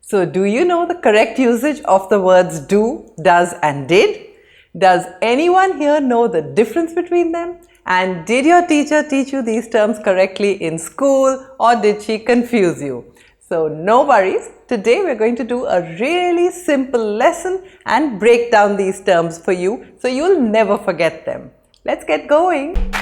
So do you know the correct usage of the words do, does and did? Does anyone here know the difference between them? And did your teacher teach you these terms correctly in school, or did she confuse you? So no worries, today we're going to do a really simple lesson and break down these terms for you so you'll never forget them. Let's get going.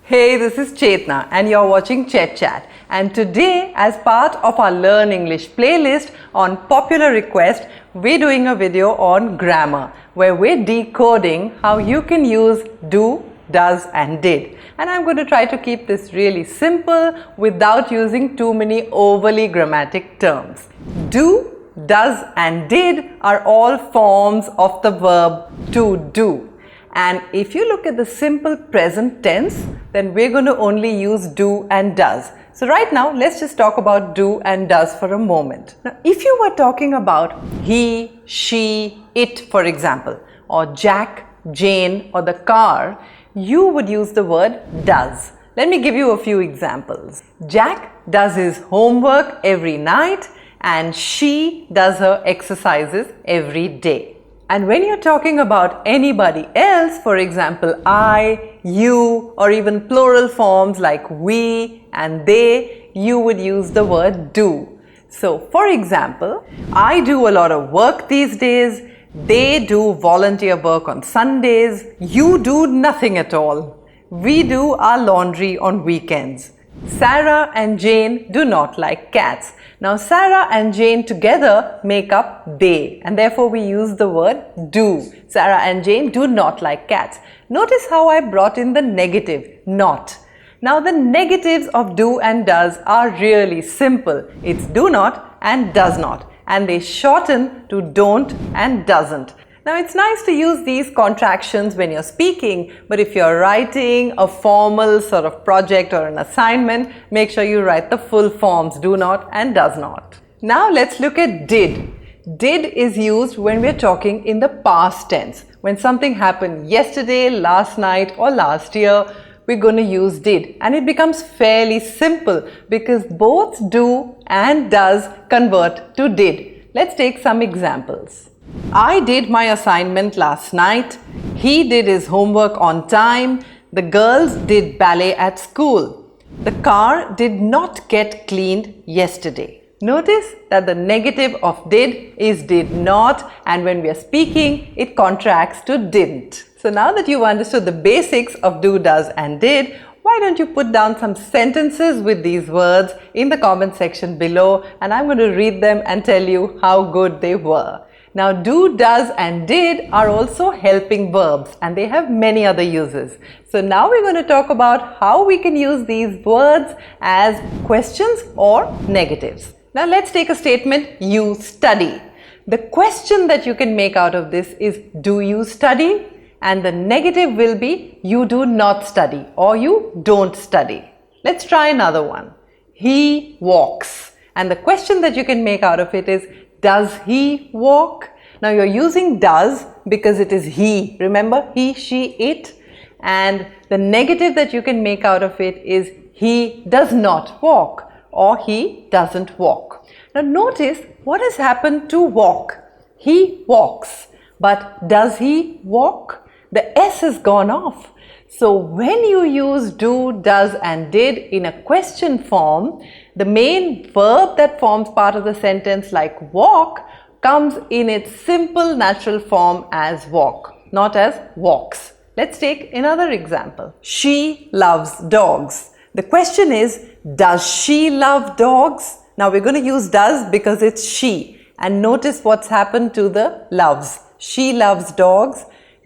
Hey, this is Chetna and you're watching ChetChat, and today as part of our Learn English playlist on popular request, we're doing a video on grammar where we're decoding how you can use do, does and did. And I'm going to try to keep this really simple without using too many overly grammatic terms. Do, does and did are all forms of the verb to do. And if you look at the simple present tense, then we're going to only use do and does. So right now, let's just talk about do and does for a moment. Now, if you were talking about he, she, it, for example, or Jack, Jane, or the car, you would use the word does. Let me give you a few examples. Jack does his homework every night and she does her exercises every day. And when you're talking about anybody else, for example, I, you, or even plural forms like we and they, you would use the word do. So, for example, I do a lot of work these days, they do volunteer work on Sundays, you do nothing at all. We do our laundry on weekends. Sarah and Jane do not like cats. Now, Sarah and Jane together make up they, and therefore we use the word do. Sarah and Jane do not like cats. Notice how I brought in the negative, not. Now, the negatives of do and does are really simple. It's do not and does not, and they shorten to don't and doesn't. Now, it's nice to use these contractions when you're speaking, but if you're writing a formal sort of project or an assignment, make sure you write the full forms, do not and does not. Now, let's look at did. Did is used when we're talking in the past tense. When something happened yesterday, last night or last year, we're going to use did, and it becomes fairly simple because both do and does convert to did. Let's take some examples. I did my assignment last night. He did his homework on time. The girls did ballet at school. The car did not get cleaned yesterday. Notice that the negative of did is did not, and when we are speaking, it contracts to didn't. So now that you've understood the basics of do, does and did, why don't you put down some sentences with these words in the comment section below, and I'm going to read them and tell you how good they were. Now, do, does and did are also helping verbs and they have many other uses. So now we're going to talk about how we can use these words as questions or negatives. Now, let's take a statement, you study. The question that you can make out of this is, do you study? And the negative will be, you do not study or you don't study. Let's try another one. He walks. And the question that you can make out of it is, does he walk? Now, you're using does because it is he. Remember, he, she, it. And the negative that you can make out of it is he does not walk or he doesn't walk. Now, notice what has happened to walk. He walks. But does he walk? The S has gone off. So when you use do, does and did in a question form, the main verb that forms part of the sentence like walk comes in its simple natural form as walk, not as walks. Let's take another example. She loves dogs. The question is, does she love dogs? Now we're going to use does because it's she. And notice what's happened to the loves. She loves dogs.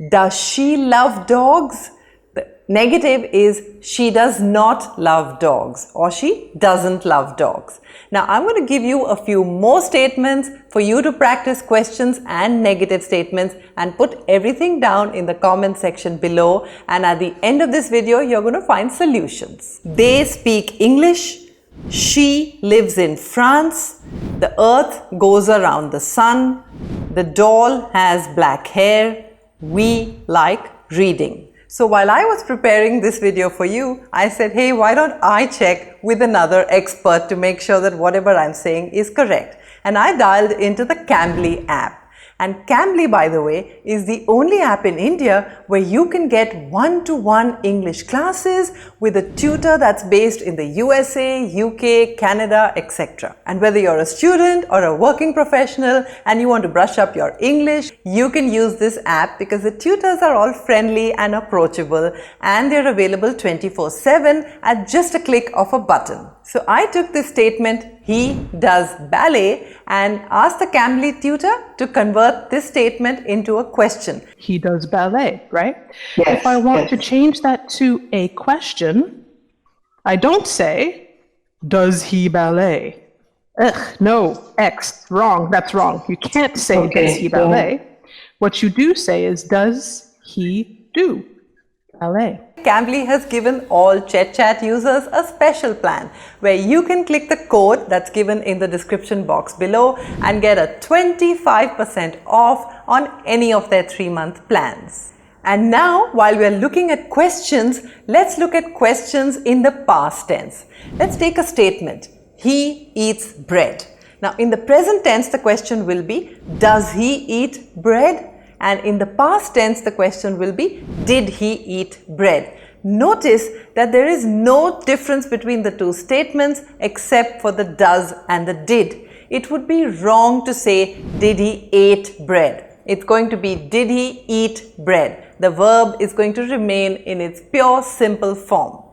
Does she love dogs? The negative is she does not love dogs or she doesn't love dogs. Now I'm going to give you a few more statements for you to practice questions and negative statements and put everything down in the comment section below, and at the end of this video you're going to find solutions. They speak English. She lives in France. The earth goes around the sun. The doll has black hair. We like reading. So while I was preparing this video for you, I said, hey, why don't I check with another expert to make sure that whatever I'm saying is correct. And I dialed into the Cambly app. And Cambly, by the way, is the only app in India where you can get one-to-one English classes with a tutor that's based in the USA, UK, Canada, etc. And whether you're a student or a working professional and you want to brush up your English, you can use this app because the tutors are all friendly and approachable, and they're available 24/7 at just a click of a button. So I took this statement, he does ballet, and asked the Cambly tutor to convert this statement into a question. He does ballet, right? Yes, if I want yes. to change that to a question, I don't say, does he ballet? Ugh, no, X, wrong, that's wrong. You can't say, Okay, does he ballet? What you do say is, does he do ballet? Cambly has given all ChetChat users a special plan where you can click the code that's given in the description box below and get a 25% off on any of their 3-month plans. And now, while we are looking at questions, let's look at questions in the past tense. Let's take a statement. He eats bread. Now, in the present tense, the question will be, does he eat bread? And in the past tense, the question will be, did he eat bread? Notice that there is no difference between the two statements except for the does and the did. It would be wrong to say, did he eat bread? It's going to be, did he eat bread? The verb is going to remain in its pure, simple form.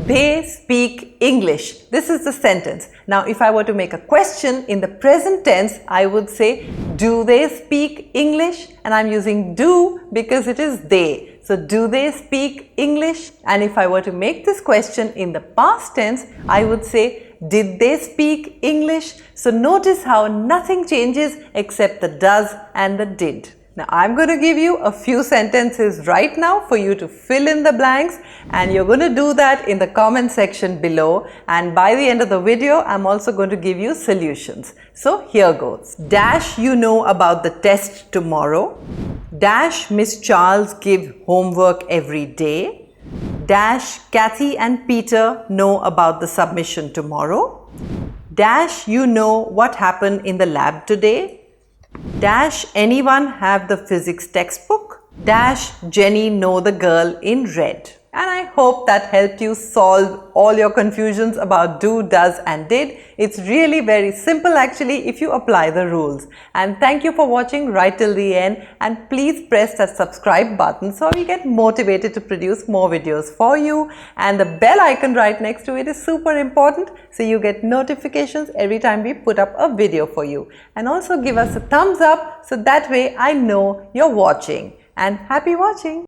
They speak English. This is the sentence. Now, if I were to make a question in the present tense, I would say, do they speak English? And I'm using do because it is they. So, do they speak English? And if I were to make this question in the past tense, I would say, did they speak English? So, notice how nothing changes except the does and the did. Now, I'm going to give you a few sentences right now for you to fill in the blanks, and you're going to do that in the comment section below, and by the end of the video, I'm also going to give you solutions. So, here goes. Dash you know about the test tomorrow. Dash Miss Charles give homework every day. Dash Kathy and Peter know about the submission tomorrow. Dash you know what happened in the lab today. Dash anyone have the physics textbook? Dash Jenny know the girl in red. And I hope that helped you solve all your confusions about do, does and did. It's really very simple actually if you apply the rules. And thank you for watching right till the end, and please press that subscribe button so we get motivated to produce more videos for you. And the bell icon right next to it is super important so you get notifications every time we put up a video for you. And also give us a thumbs up so that way I know you're watching. And happy watching!